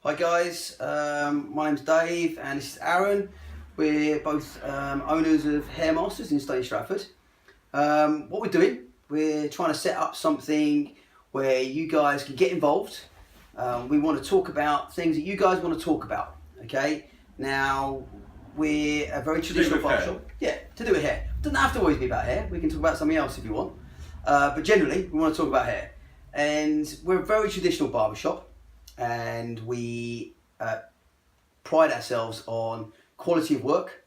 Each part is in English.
Hi guys, my name's Dave and this is Aaron. We're both owners of Hair Masters in Stony Stratford. What we're doing, we're trying to set up something where you guys can get involved. We want to talk about things that you guys want to talk about. Okay, now we're a very traditional barber shop. Yeah, to do with hair. It doesn't have to always be about hair. We can talk about something else if you want. But generally, we want to talk about hair. And we're a very traditional barber shop. And we pride ourselves on quality of work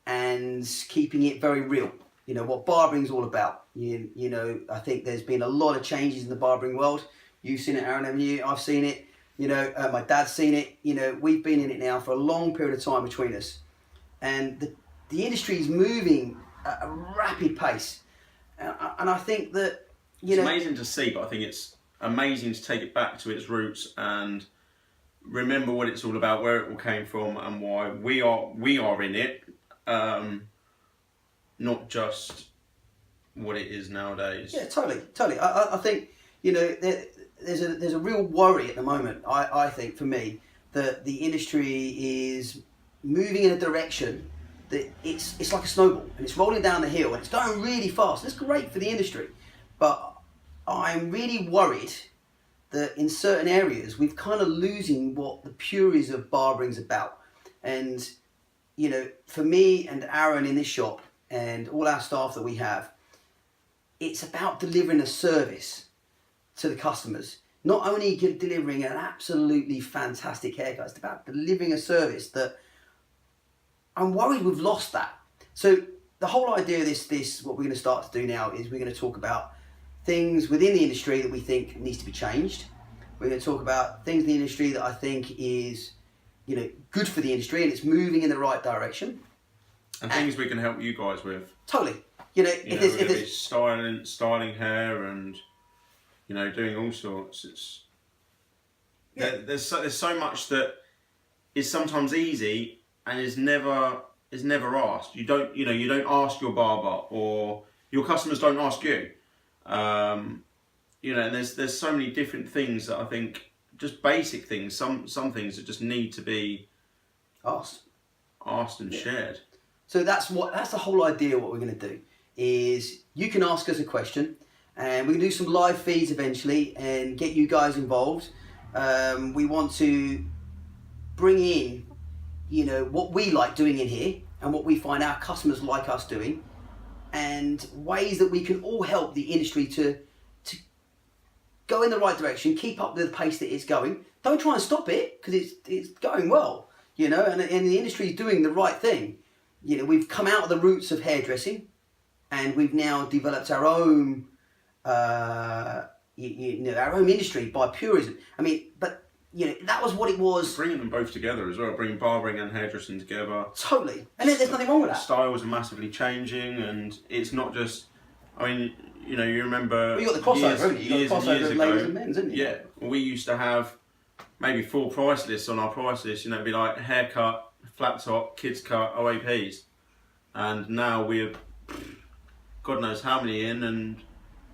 and keeping it very real. You know what barbering's all about. You know, I think there's been a lot of changes in the barbering world. You've seen it, Aaron, haven't you? I've seen it. You know, my dad's seen it. You know, we've been in it now for a long period of time between us, and the industry is moving at a rapid pace. And I think that it's amazing to see, but I think it's amazing to take it back to its roots and remember what it's all about, where it all came from, and why we are in it, not just what it is nowadays. Yeah, totally. I think there's a real worry at the moment. I think for me that the industry is moving in a direction that it's like a snowball and it's rolling down the hill and it's going really fast. It's great for the industry, but I'm really worried that in certain areas we're kind of losing what the puris of barbering's about. And you know, for me and Aaron in this shop and all our staff that we have, it's about delivering a service to the customers. Not only delivering an absolutely fantastic haircut, it's about delivering a service that I'm worried we've lost that. So the whole idea of this what we're going to start to do now is we're going to talk about things within the industry that we think needs to be changed. We're going to talk about things in the industry that I think is, you know, good for the industry and it's moving in the right direction. And things we can help you guys with. Totally. You know, if there's styling hair and, you know, doing all sorts. It's there's so much that is sometimes easy and is never asked. You don't ask your barber, or your customers don't ask you. You know, and there's so many different things that I think, just basic things, some things that just need to be asked and shared. So that's the whole idea. What we're going to do is you can ask us a question, and we can do some live feeds eventually and get you guys involved. We want to bring in, you know, what we like doing in here and what we find our customers like us doing, and ways that we can all help the industry to go in the right direction, keep up with the pace that it's going. Don't try and stop it, because it's going well, you know, and the industry is doing the right thing. You know, we've come out of the roots of hairdressing, and we've now developed our own, our own industry by purism. I mean, but you know, that was what it was. Bringing them both together as well, bringing barbering and hairdressing together. Totally, and there's nothing wrong with that. Styles are massively changing, and it's not just. I mean, you know, you remember. Well, you got the crossover, haven't you? You got the crossover of ladies and men's, didn't you? Yeah, we used to have maybe 4 price lists on our price list. You know, it'd be like haircut, flat top, kids cut, OAPs, and now we're God knows how many in, and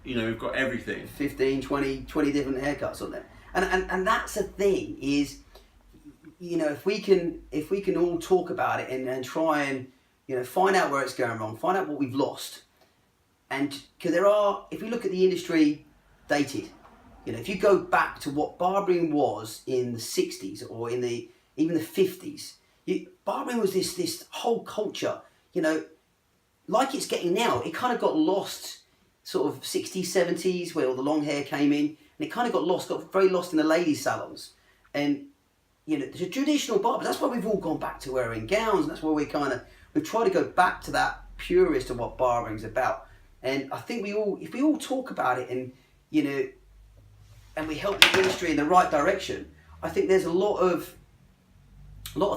you know, we've got everything. 15, 20 different haircuts on there. And that's the thing is, you know, if we can all talk about it and try and, you know, find out where it's going wrong, find out what we've lost. And because if we look at the industry dated, you know, if you go back to what barbering was in the 60s or in even the 50s, barbering was this whole culture, you know, like it's getting now. It kind of got lost sort of 60s, 70s, where all the long hair came in, and it kind of got very lost in the ladies' salons. And, you know, the traditional barbers, that's why we've all gone back to wearing gowns, and that's why we've tried to go back to that purist of what barbering's about. And I think if we all talk about it and, you know, and we help the industry in the right direction, I think there's a lot of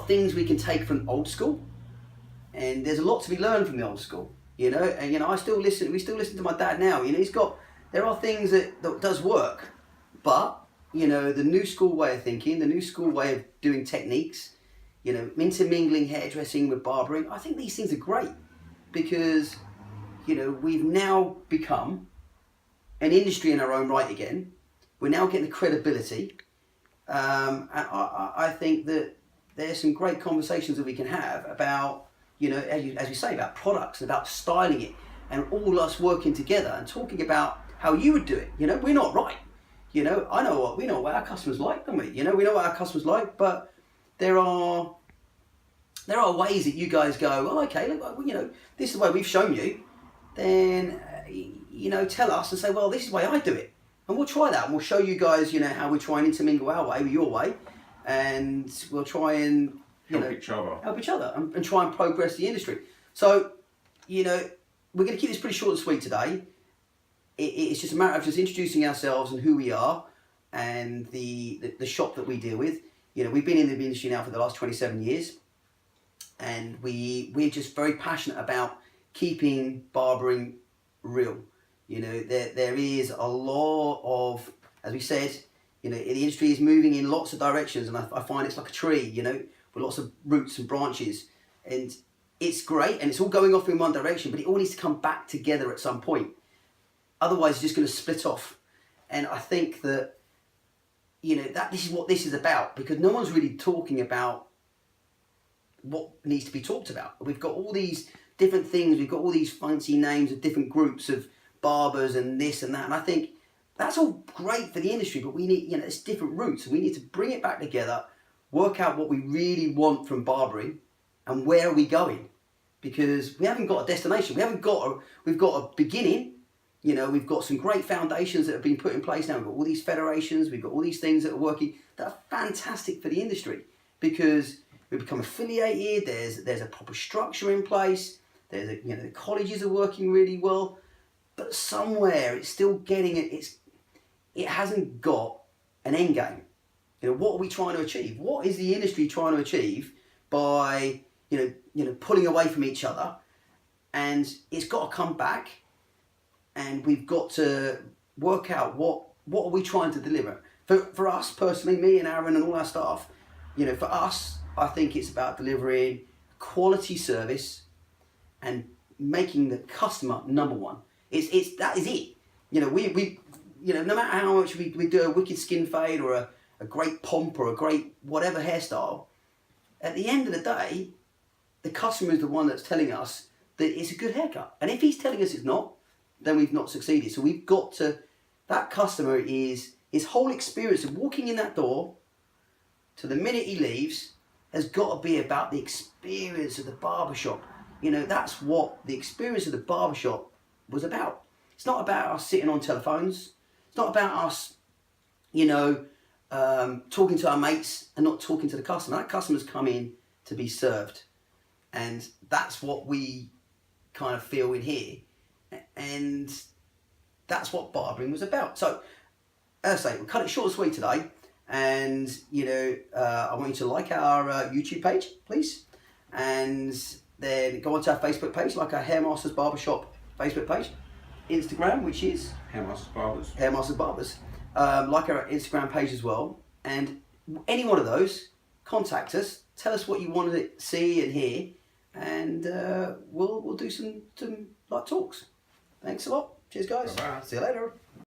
things we can take from old school, and there's a lot to be learned from the old school, you know. And, you know, we still listen to my dad now. You know, there are things that does work, but, you know, the new school way of thinking, the new school way of doing techniques, you know, intermingling hairdressing with barbering, I think these things are great, because, you know, we've now become an industry in our own right again. We're now getting the credibility. And I think that there's some great conversations that we can have about, as you say, about products, about styling it, and all us working together and talking about how you would do it. We're not right. We know what our customers like, don't we? We know what our customers like, but there are ways that you guys go, oh, okay, look, this is the way we've shown you. Then, tell us and say, well, this is the way I do it. And we'll try that, and we'll show you guys, how we try and intermingle our way with your way, and we'll try and help each other and try and progress the industry. So, we're going to keep this pretty short and sweet today. It's just a matter of just introducing ourselves and who we are, and the shop that we deal with. We've been in the industry now for the last 27 years, and we're just very passionate about keeping barbering real. There is a lot of, as we said, the industry is moving in lots of directions, and I find it's like a tree, with lots of roots and branches, and it's great, and it's all going off in one direction, but it all needs to come back together at some point. Otherwise, it's just going to split off. And I think that, that this is what this is about, because no one's really talking about what needs to be talked about. We've got all these different things, we've got all these fancy names of different groups of barbers and this and that, and I think that's all great for the industry, but we need, it's different roots, and we need to bring it back together, work out what we really want from barbering, and where are we going, because we haven't got a destination, we've got a beginning, we've got some great foundations that have been put in place now, we've got all these federations, we've got all these things that are working, that are fantastic for the industry, because we become affiliated, there's a proper structure in place, the colleges are working really well, but somewhere it's still getting it hasn't got an end game. What are we trying to achieve? What is the industry trying to achieve by pulling away from each other? And it's got to come back, and we've got to work out what are we trying to deliver. For us personally, me and Aaron and all our staff, for us, I think it's about delivering quality service and making the customer number one. That is it. We no matter how much we do a wicked skin fade or a great pomp or a great whatever hairstyle, at the end of the day, the customer is the one that's telling us that it's a good haircut. And if he's telling us it's not, then we've not succeeded. So we've got to, that customer is, his whole experience of walking in that door to the minute he leaves has got to be about the experience of the barbershop. That's what the experience of the barbershop was about. It's not about us sitting on telephones. It's not about us, talking to our mates and not talking to the customer. That customer's come in to be served. And that's what we kind of feel in here. And that's what barbering was about. So, as I say, we'll cut it short and sweet today. And, I want you to like our YouTube page, please. And then go onto our Facebook page, like our Hair Masters Barbershop Facebook page. Instagram, which is Hair Masters Barbers. Hair Masters Barbers. Like our Instagram page as well. And any one of those, contact us. Tell us what you want to see and hear. And we'll do some talks. Thanks a lot. Cheers, guys. Bye-bye. See you later.